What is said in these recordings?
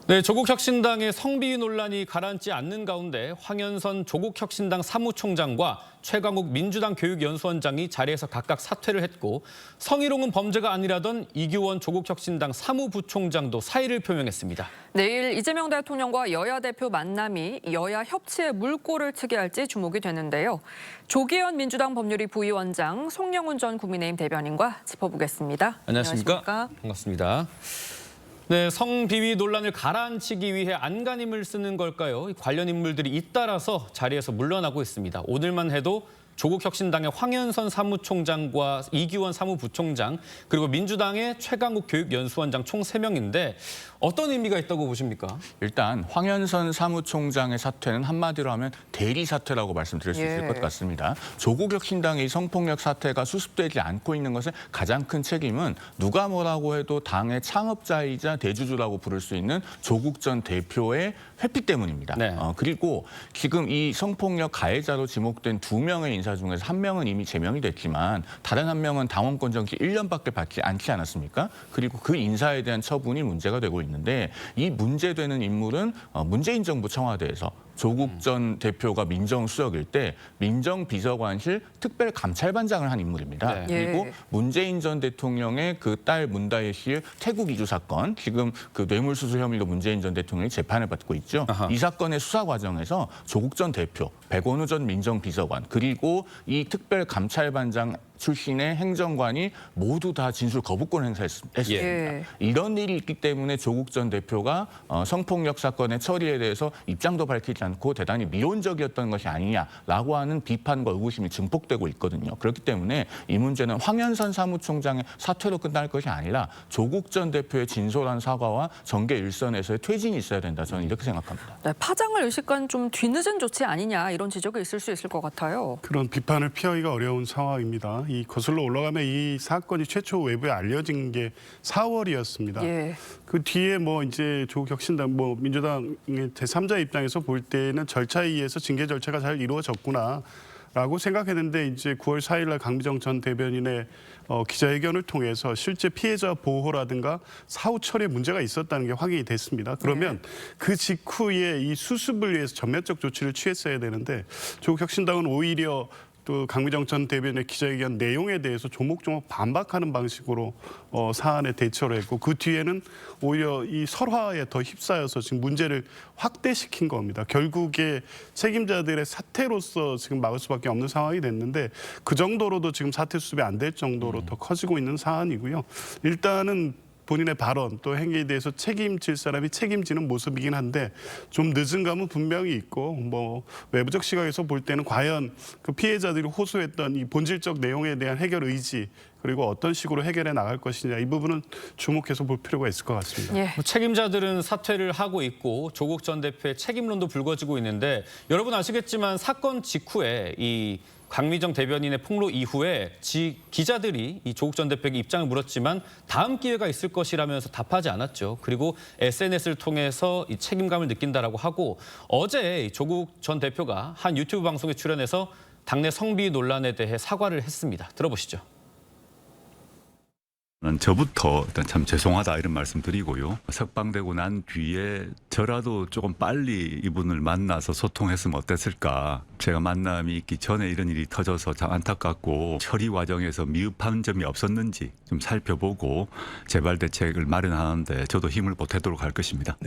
네, 조국혁신당의 성비위 논란이 가라앉지 않는 가운데 황현선 조국혁신당 사무총장과 최강욱 민주당 교육연수원장이 자리에서 각각 사퇴를 했고 성희롱은 범죄가 아니라던 이규원 조국혁신당 사무부총장도 사의를 표명했습니다. 내일 이재명 대통령과 여야 대표 만남이 여야 협치의 물꼬를 트게 할지 주목이 되는데요. 조기현 민주당 법률위 부위원장, 송영훈 전 국민의힘 대변인과 짚어보겠습니다. 안녕하십니까? 반갑습니다. 네, 성비위 논란을 가라앉히기 위해 안간힘을 쓰는 걸까요? 관련 인물들이 잇따라서 자리에서 물러나고 있습니다. 오늘만 해도 조국혁신당의 황현선 사무총장과 이규원 사무부총장 그리고 민주당의 최강욱 교육연수원장 총 3명인데 어떤 의미가 있다고 보십니까? 일단 황현선 사무총장의 사퇴는 한마디로 하면 대리 사퇴라고 말씀드릴 수 있을 것 같습니다. 조국혁신당의 성폭력 사태가 수습되지 않고 있는 것의 가장 큰 책임은 누가 뭐라고 해도 당의 창업자이자 대주주라고 부를 수 있는 조국 전 대표의 회피 때문입니다. 네. 그리고 지금 이 성폭력 가해자로 지목된 2명의 인사 중에서 1명은 이미 제명이 됐지만 다른 1명은 당원권 정지 1년밖에 받지 않지 않았습니까? 그리고 그 인사에 대한 처분이 문제가 되고 있는데 이 문제되는 인물은 문재인 정부 청와대에서 조국 전 대표가 민정수석일 때 민정비서관실 특별감찰반장을 한 인물입니다. 네. 그리고 문재인 전 대통령의 그 딸 문다혜 씨의 태국 이주 사건, 지금 그 뇌물수수 혐의로 문재인 전 대통령이 재판을 받고 있죠. 아하. 이 사건의 수사 과정에서 조국 전 대표, 백원우 전 민정비서관, 그리고 이 특별감찰반장 출신의 행정관이 모두 다 진술 거부권을 행사했습니다. 예. 이런 일이 있기 때문에 조국 전 대표가 성폭력 사건의 처리에 대해서 입장도 밝히지 않고 대단히 미온적이었던 것이 아니냐라고 하는 비판과 의구심이 증폭되고 있거든요. 그렇기 때문에 이 문제는 황현선 사무총장의 사퇴로 끝날 것이 아니라 조국 전 대표의 진솔한 사과와 정계 일선에서의 퇴진이 있어야 된다. 저는 이렇게 생각합니다. 네, 파장을 의식한 좀 뒤늦은 조치 아니냐 이런 지적이 있을 수 있을 것 같아요. 그런 비판을 피하기가 어려운 상황입니다. 이 거슬러 올라가면 이 사건이 최초 외부에 알려진 게 4월이었습니다. 예. 그 뒤에 뭐 이제 조국혁신당, 뭐 민주당의 제3자 입장에서 볼 때는 절차에 의해서 징계 절차가 잘 이루어졌구나. 라고 생각했는데 이제 9월 4일 날 강미정 전 대변인의 기자회견을 통해서 실제 피해자 보호라든가 사후 처리에 문제가 있었다는 게 확인이 됐습니다. 그러면 그 직후에 이 수습을 위해서 전면적 조치를 취했어야 되는데 조국혁신당은 오히려 또 강미정 전 대변인의 기자회견 내용에 대해서 조목조목 반박하는 방식으로 사안에 대처를 했고 그 뒤에는 오히려 이 설화에 더 휩싸여서 지금 문제를 확대시킨 겁니다. 결국에 책임자들의 사퇴로서 지금 막을 수밖에 없는 상황이 됐는데 그 정도로도 지금 사퇴 수습이 안 될 정도로 더 커지고 있는 사안이고요. 일단은 본인의 발언 또 행위에 대해서 책임질 사람이 책임지는 모습이긴 한데 좀 늦은 감은 분명히 있고 뭐 외부적 시각에서 볼 때는 과연 그 피해자들이 호소했던 이 본질적 내용에 대한 해결 의지 그리고 어떤 식으로 해결해 나갈 것이냐 이 부분은 주목해서 볼 필요가 있을 것 같습니다. 예. 책임자들은 사퇴를 하고 있고 조국 전 대표의 책임론도 불거지고 있는데 여러분 아시겠지만 사건 직후에 이 강미정 대변인의 폭로 이후에 기자들이 이 조국 전 대표에게 입장을 물었지만 다음 기회가 있을 것이라면서 답하지 않았죠. 그리고 SNS를 통해서 이 책임감을 느낀다라고 하고 어제 조국 전 대표가 한 유튜브 방송에 출연해서 당내 성비 논란에 대해 사과를 했습니다. 들어보시죠. 저부터 일단 참 죄송하다 이런 말씀 드리고요. 석방되고 난 뒤에 저라도 조금 빨리 이분을 만나서 소통했으면 어땠을까. 제가 만남이 있기 전에 이런 일이 터져서 참 안타깝고 처리 과정에서 미흡한 점이 없었는지 좀 살펴보고 재발 대책을 마련하는데 저도 힘을 보태도록 할 것입니다.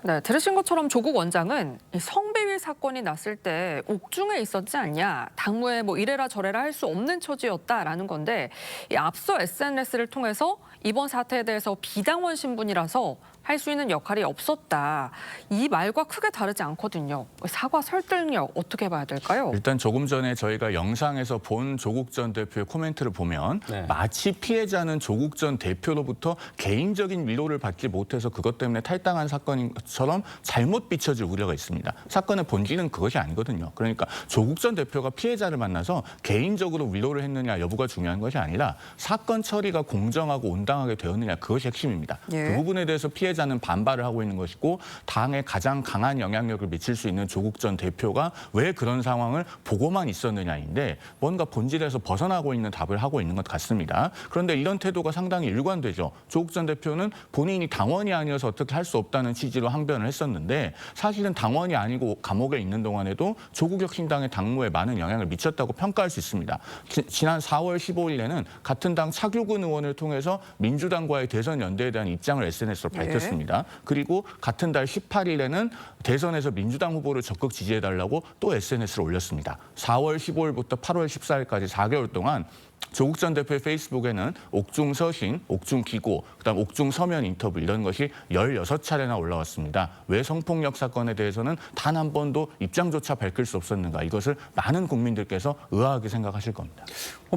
네, 들으신 것처럼 조국 원장은 이 성비위 사건이 났을 때 옥중에 있었지 않냐, 당무에 뭐 이래라 저래라 할 수 없는 처지였다라는 건데 이 앞서 SNS를 통해서 이번 사태에 대해서 비당원 신분이라서 할 수 있는 역할이 없었다. 이 말과 크게 다르지 않거든요. 사과 설득력 어떻게 봐야 될까요? 일단 조금 전에 저희가 영상에서 본 조국 전 대표의 코멘트를 보면 마치 피해자는 조국 전 대표로부터 개인적인 위로를 받지 못해서 그것 때문에 탈당한 사건인 것처럼 잘못 비춰질 우려가 있습니다. 사건의 본질은 그것이 아니거든요. 그러니까 조국 전 대표가 피해자를 만나서 개인적으로 위로를 했느냐 여부가 중요한 것이 아니라 사건 처리가 공정하고 온당하게 되었느냐 그것이 핵심입니다. 예. 그 부분에 대해서 피해자는 반발을 하고 있는 것이고 당에 가장 강한 영향력을 미칠 수 있는 조국 전 대표가 왜 그런 상황을 보고만 있었느냐인데 뭔가 본질에서 벗어나고 있는 답을 하고 있는 것 같습니다. 그런데 이런 태도가 상당히 일관되죠. 조국 전 대표는 본인이 당원이 아니어서 어떻게 할 수 없다는 취지로 항변을 했었는데 사실은 당원이 아니고 감옥에 있는 동안에도 조국혁신당의 당무에 많은 영향을 미쳤다고 평가할 수 있습니다. 지난 4월 15일에는 같은 당 차규근 의원을 통해서 민주당과의 대선 연대에 대한 입장을 SNS로 밝혔습니다. 그리고 같은 달 18일에는 대선에서 민주당 후보를 적극 지지해달라고 또 SNS를 올렸습니다. 4월 15일부터 8월 14일까지 4개월 동안 조국 전 대표의 페이스북에는 옥중 서신, 옥중 기고, 그다음 옥중 서면 인터뷰 이런 것이 16차례나 올라왔습니다. 왜 성폭력 사건에 대해서는 단 한 번도 입장조차 밝힐 수 없었는가 이것을 많은 국민들께서 의아하게 생각하실 겁니다.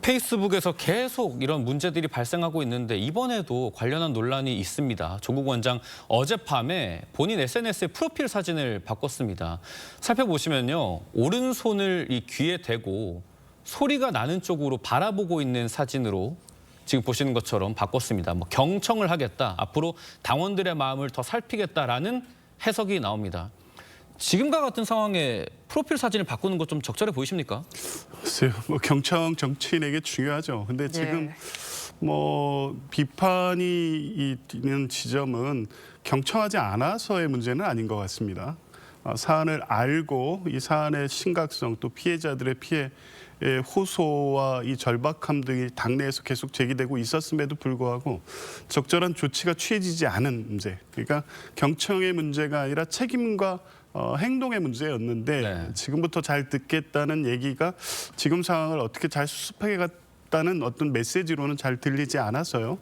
페이스북에서 계속 이런 문제들이 발생하고 있는데 이번에도 관련한 논란이 있습니다. 조국 원장 어젯밤에 본인 SNS의 프로필 사진을 바꿨습니다. 살펴보시면요. 오른손을 이 귀에 대고 소리가 나는 쪽으로 바라보고 있는 사진으로 지금 보시는 것처럼 바꿨습니다. 뭐 경청을 하겠다, 앞으로 당원들의 마음을 더 살피겠다라는 해석이 나옵니다. 지금과 같은 상황에 프로필 사진을 바꾸는 것 좀 적절해 보이십니까? 글쎄요, 뭐 경청 정치인에게 중요하죠. 근데 지금 뭐 비판이 있는 지점은 경청하지 않아서의 문제는 아닌 것 같습니다. 사안을 알고 이 사안의 심각성 또 피해자들의 피해 호소와 이 절박함 등이 당내에서 계속 제기되고 있었음에도 불구하고 적절한 조치가 취해지지 않은 문제. 그러니까 경청의 문제가 아니라 책임과 행동의 문제였는데 지금부터 잘 듣겠다는 얘기가 지금 상황을 어떻게 잘 수습하겠다는 어떤 메시지로는 잘 들리지 않아서요.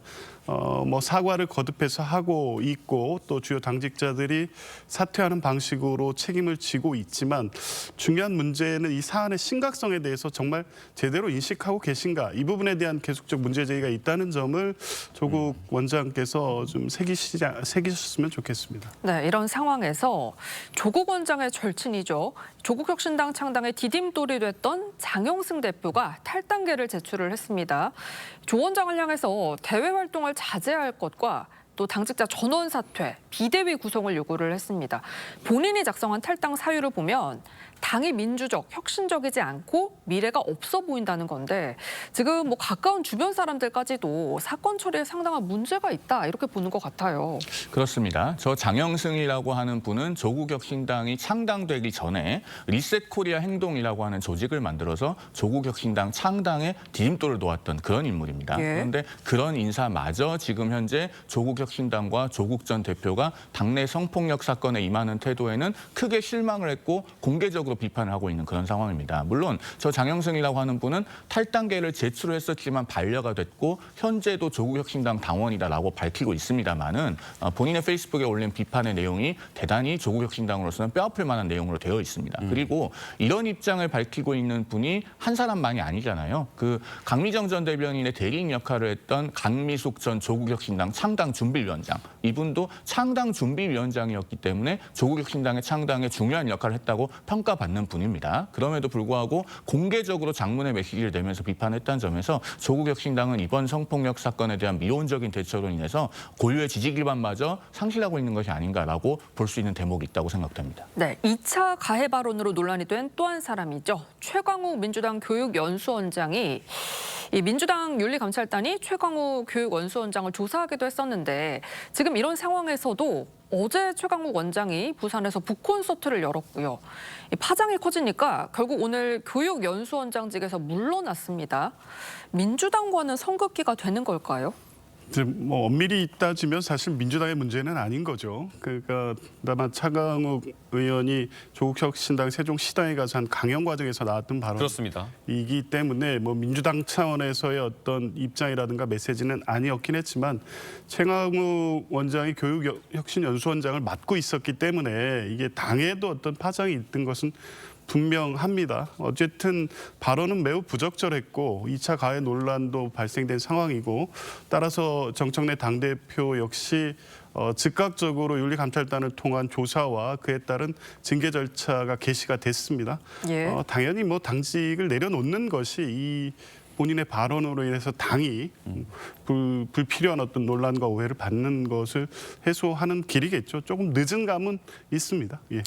뭐 사과를 거듭해서 하고 있고 또 주요 당직자들이 사퇴하는 방식으로 책임을 지고 있지만 중요한 문제는 이 사안의 심각성에 대해서 정말 제대로 인식하고 계신가 이 부분에 대한 계속적 문제 제기가 있다는 점을 조국 원장께서 좀 새기셨으면 좋겠습니다. 네, 이런 상황에서 조국 원장의 절친이죠. 조국혁신당 창당의 디딤돌이 됐던 장영승 대표가 탈당계를 제출을 했습니다. 조 원장을 향해서 대외 활동을 자제할 것과 또 당직자 전원 사퇴, 비대위 구성을 요구를 했습니다. 본인이 작성한 탈당 사유를 보면 당이 민주적, 혁신적이지 않고 미래가 없어 보인다는 건데 지금 뭐 가까운 주변 사람들까지도 사건 처리에 상당한 문제가 있다 이렇게 보는 것 같아요. 그렇습니다. 저 장영승이라고 하는 분은 조국혁신당이 창당되기 전에 리셋코리아 행동이라고 하는 조직을 만들어서 조국혁신당 창당에 디딤돌을 놓았던 그런 인물입니다. 그런데 그런 인사마저 지금 현재 조국혁신당과 조국 전 대표가 당내 성폭력 사건에 임하는 태도에는 크게 실망을 했고 공개적으로 비판을 하고 있는 그런 상황입니다. 물론 저 장영승이라고 하는 분은 탈당계를 제출했었지만 반려가 됐고 현재도 조국혁신당 당원이다라고 밝히고 있습니다만은 본인의 페이스북에 올린 비판의 내용이 대단히 조국혁신당으로서는 뼈아플 만한 내용으로 되어 있습니다. 그리고 이런 입장을 밝히고 있는 분이 한 사람만이 아니잖아요. 그 강미정 전 대변인의 대리인 역할을 했던 강미숙 전 조국혁신당 창당준비위원장 이분도 창당준비위원장이었기 때문에 조국혁신당의 창당에 중요한 역할을 했다고 평가받는 분입니다. 그럼에도 불구하고 공개적으로 장문의 메시지를 내면서 비판했다는 점에서 조국혁신당은 이번 성폭력 사건에 대한 미온적인 대처로 인해서 고유의 지지 기반마저 상실하고 있는 것이 아닌가라고 볼 수 있는 대목이 있다고 생각됩니다. 네, 2차 가해 발언으로 논란이 된 또 한 사람이죠. 최광욱 민주당 교육연수원장이 이 민주당 윤리감찰단이 최광욱 교육연수원장을 조사하기도 했었는데 지금 이런 상황에서도 어제 최광욱 원장이 부산에서 북콘서트를 열었고요. 이 파장이 커지니까 결국 오늘 교육연수원장직에서 물러났습니다. 민주당과는 선긋기가 되는 걸까요? 뭐 엄밀히 따지면 사실 민주당의 문제는 아닌 거죠. 그러니까 다만 차강욱 의원이 조국혁신당 세종시당에 가서 한 강연 과정에서 나왔던 그렇습니다. 발언이기 때문에 뭐 민주당 차원에서의 어떤 입장이라든가 메시지는 아니었긴 했지만 최강욱 원장이 교육혁신연수원장을 맡고 있었기 때문에 이게 당에도 어떤 파장이 있던 것은 분명합니다. 어쨌든 발언은 매우 부적절했고 2차 가해 논란도 발생된 상황이고 따라서 정청래 당대표 역시 즉각적으로 윤리감찰단을 통한 조사와 그에 따른 징계 절차가 개시가 됐습니다. 예. 당연히 뭐 당직을 내려놓는 것이 이 본인의 발언으로 인해서 당이 불필요한 어떤 논란과 오해를 받는 것을 해소하는 길이겠죠. 조금 늦은 감은 있습니다. 예.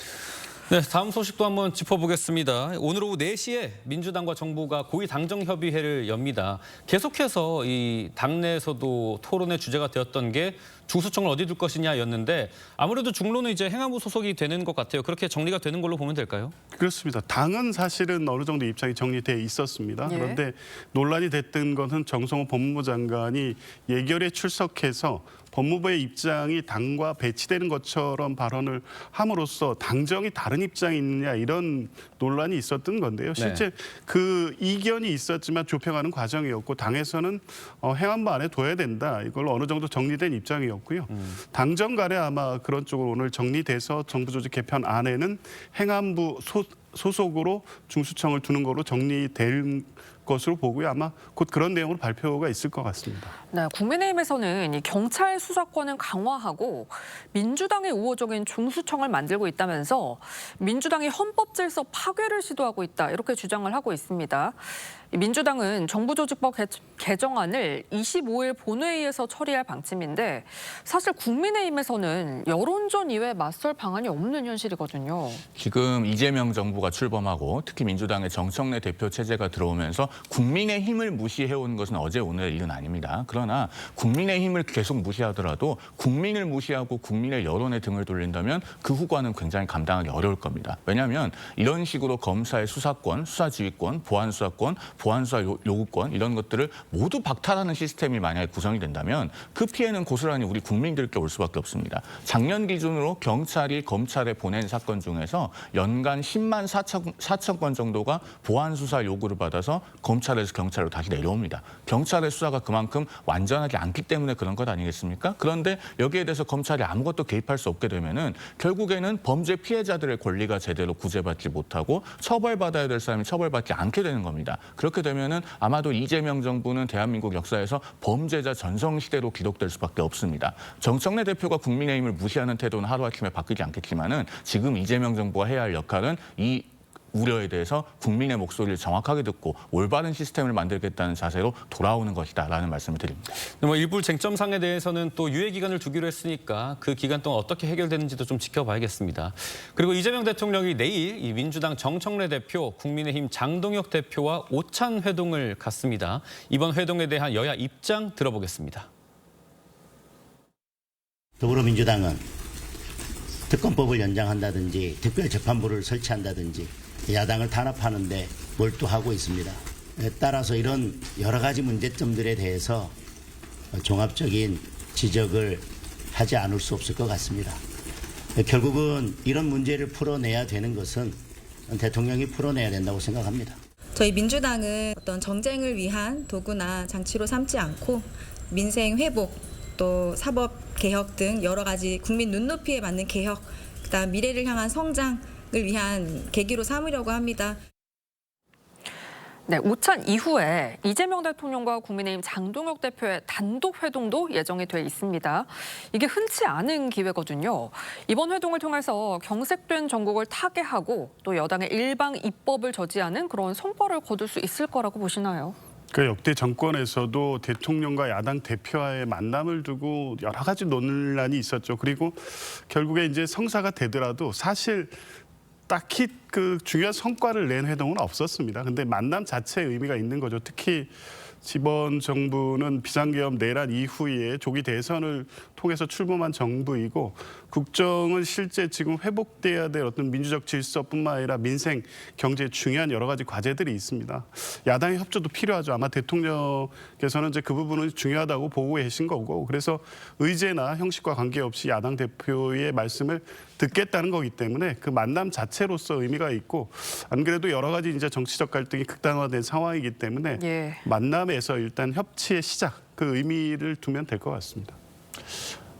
네, 다음 소식도 한번 짚어보겠습니다. 오늘 오후 4시에 민주당과 정부가 고위 당정협의회를 엽니다. 계속해서 이 당내에서도 토론의 주제가 되었던 게 중수청을 어디 둘 것이냐였는데 아무래도 중로는 이제 행안부 소속이 되는 것 같아요. 그렇게 정리가 되는 걸로 보면 될까요? 그렇습니다. 당은 사실은 어느 정도 입장이 정리돼 있었습니다. 예. 그런데 논란이 됐던 것은 정성호 법무부 장관이 예결에 출석해서 법무부의 입장이 당과 배치되는 것처럼 발언을 함으로써 당정이 다른 입장이 있느냐 이런 논란이 있었던 건데요. 실제 그 이견이 있었지만 조평하는 과정이었고 당에서는 행안부 안에 둬야 된다. 이걸 어느 정도 정리된 입장이었고요. 당정 간에 아마 그런 쪽으로 오늘 정리돼서 정부 조직 개편 안에는 행안부 소속으로 중수청을 두는 거로 정리될 것으로 보고요. 아마 곧 그런 내용으로 발표가 있을 것 같습니다. 네, 국민의힘에서는 이 경찰 수사권을 강화하고 민주당의 우호적인 중수청을 만들고 있다면서 민주당이 헌법질서 파괴를 시도하고 있다 이렇게 주장을 하고 있습니다. 민주당은 정부조직법 개정안을 25일 본회의에서 처리할 방침인데 사실 국민의힘에서는 여론전 이외에 맞설 방안이 없는 현실이거든요. 지금 이재명 정부가 출범하고 특히 민주당의 정청래 대표 체제가 들어오면서 국민의힘을 무시해온 것은 어제 오늘의 일은 아닙니다. 그러나 국민의힘을 계속 무시하더라도 국민을 무시하고 국민의 여론에 등을 돌린다면 그 후과는 굉장히 감당하기 어려울 겁니다. 왜냐하면 이런 식으로 검사의 수사권, 수사지휘권, 보안수사권, 보안수사 요구권 이런 것들을 모두 박탈하는 시스템이 만약에 구성이 된다면 그 피해는 고스란히 우리 국민들께 올 수밖에 없습니다. 작년 기준으로 경찰이 검찰에 보낸 사건 중에서 연간 10만 4천 건 정도가 보안수사 요구를 받아서 검찰에서 경찰로 다시 내려옵니다. 경찰의 수사가 그만큼 완전하지 않기 때문에 그런 것 아니겠습니까? 그런데 여기에 대해서 검찰이 아무것도 개입할 수 없게 되면은 결국에는 범죄 피해자들의 권리가 제대로 구제받지 못하고 처벌받아야 될 사람이 처벌받지 않게 되는 겁니다. 그렇게 되면은 아마도 이재명 정부는 대한민국 역사에서 범죄자 전성시대로 기록될 수밖에 없습니다. 정청래 대표가 국민의힘을 무시하는 태도는 하루아침에 바뀌지 않겠지만은 지금 이재명 정부가 해야 할 역할은 이 우려에 대해서 국민의 목소리를 정확하게 듣고 올바른 시스템을 만들겠다는 자세로 돌아오는 것이다라는 말씀을 드립니다. 뭐 일부 쟁점상에 대해서는 또 유예 기간을 두기로 했으니까 그 기간 동안 어떻게 해결되는지도 좀 지켜봐야겠습니다. 그리고 이재명 대통령이 내일 이 민주당 정청래 대표, 국민의힘 장동혁 대표와 오찬 회동을 갖습니다. 이번 회동에 대한 여야 입장 들어보겠습니다. 더불어민주당은 특검법을 연장한다든지 특별재판부를 설치한다든지 야당을 탄압하는 데 몰두하고 있습니다. 따라서 이런 여러 가지 문제점들에 대해서 종합적인 지적을 하지 않을 수 없을 것 같습니다. 결국은 이런 문제를 풀어내야 되는 것은 대통령이 풀어내야 된다고 생각합니다. 저희 민주당은 어떤 정쟁을 위한 도구나 장치로 삼지 않고 민생 회복, 또 사법 개혁 등 여러 가지 국민 눈높이에 맞는 개혁, 그다음 미래를 향한 성장을 위한 계기로 삼으려고 합니다. 네, 오찬 이후에 이재명 대통령과 국민의힘 장동혁 대표의 단독 회동도 예정이 돼 있습니다. 이게 흔치 않은 기회거든요. 이번 회동을 통해서 경색된 전국을 타개하고 또 여당의 일방 입법을 저지하는 그런 성과를 거둘 수 있을 거라고 보시나요? 그 역대 정권에서도 대통령과 야당 대표와의 만남을 두고 여러 가지 논란이 있었죠. 그리고 결국에 이제 성사가 되더라도 사실 딱히 그 중요한 성과를 낸 회동은 없었습니다. 근데 만남 자체의 의미가 있는 거죠. 특히 이번 정부는 비상계엄 내란 이후에 조기 대선을 통해서 출범한 정부이고 국정은 실제 지금 회복돼야 될 어떤 민주적 질서뿐만 아니라 민생, 경제 중요한 여러 가지 과제들이 있습니다. 야당의 협조도 필요하죠. 아마 대통령께서는 이제 그 부분은 중요하다고 보고 계신 거고 그래서 의제나 형식과 관계없이 야당 대표의 말씀을 듣겠다는 거기 때문에 그 만남 자체로서 의미가 있고 안 그래도 여러 가지 이제 정치적 갈등이 극단화된 상황이기 때문에 예. 만남에서 일단 협치의 시작 그 의미를 두면 될 것 같습니다.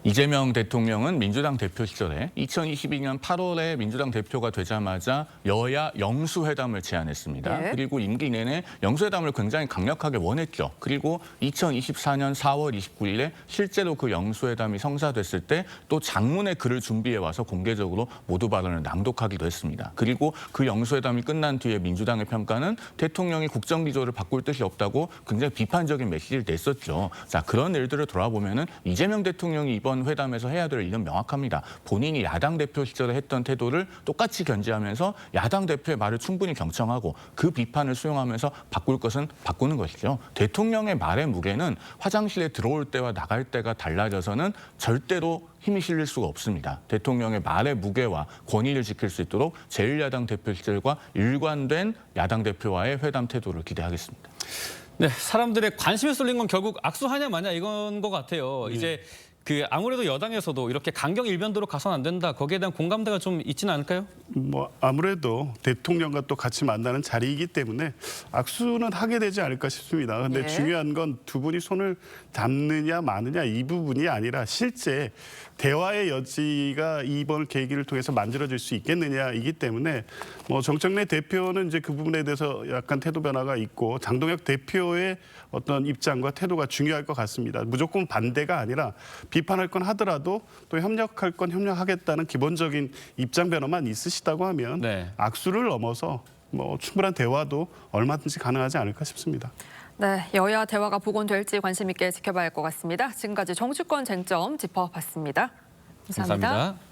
이재명 대통령은 민주당 대표 시절에 2022년 8월에 민주당 대표가 되자마자 여야 영수회담을 제안했습니다. 네. 그리고 임기 내내 영수회담을 굉장히 강력하게 원했죠. 그리고 2024년 4월 29일에 실제로 그 영수회담이 성사됐을 때 또 장문의 글을 준비해 와서 공개적으로 모두 발언을 낭독하기도 했습니다. 그리고 그 영수회담이 끝난 뒤에 민주당의 평가는 대통령이 국정기조를 바꿀 뜻이 없다고 굉장히 비판적인 메시지를 냈었죠. 자, 그런 일들을 돌아보면은 이재명 대통령이 이번 회담에서 해야 될 일은 명확합니다. 본인이 야당 대표 시절에 했던 태도를 똑같이 견지하면서 야당 대표의 말을 충분히 경청하고 그 비판을 수용하면서 바꿀 것은 바꾸는 것이죠. 대통령의 말의 무게는 화장실에 들어올 때와 나갈 때가 달라져서는 절대로 힘이 실릴 수가 없습니다. 대통령의 말의 무게와 권위를 지킬 수 있도록 제1야당 대표 시절과 일관된 야당 대표와의 회담 태도를 기대하겠습니다. 네, 사람들의 관심이 쏠린 건 결국 악수하냐 마냐 이건 것 같아요. 이제 아무래도 여당에서도 이렇게 강경 일변도로 가서는 안 된다. 거기에 대한 공감대가 좀 있지는 않을까요? 뭐 아무래도 대통령과 또 같이 만나는 자리이기 때문에 악수는 하게 되지 않을까 싶습니다. 근데 예. 중요한 건 두 분이 손을 잡느냐 마느냐 이 부분이 아니라 실제 대화의 여지가 이번 계기를 통해서 만들어질 수 있겠느냐이기 때문에 뭐 정청래 대표는 이제 그 부분에 대해서 약간 태도 변화가 있고 장동혁 대표의 어떤 입장과 태도가 중요할 것 같습니다. 무조건 반대가 아니라 비판할 건 하더라도 또 협력할 건 협력하겠다는 기본적인 입장 변화만 있으시다고 하면 네. 악수를 넘어서 뭐 충분한 대화도 얼마든지 가능하지 않을까 싶습니다. 네, 여야 대화가 복원될지 관심 있게 지켜봐야 할 것 같습니다. 지금까지 정치권 쟁점 짚어봤습니다. 감사합니다. 감사합니다.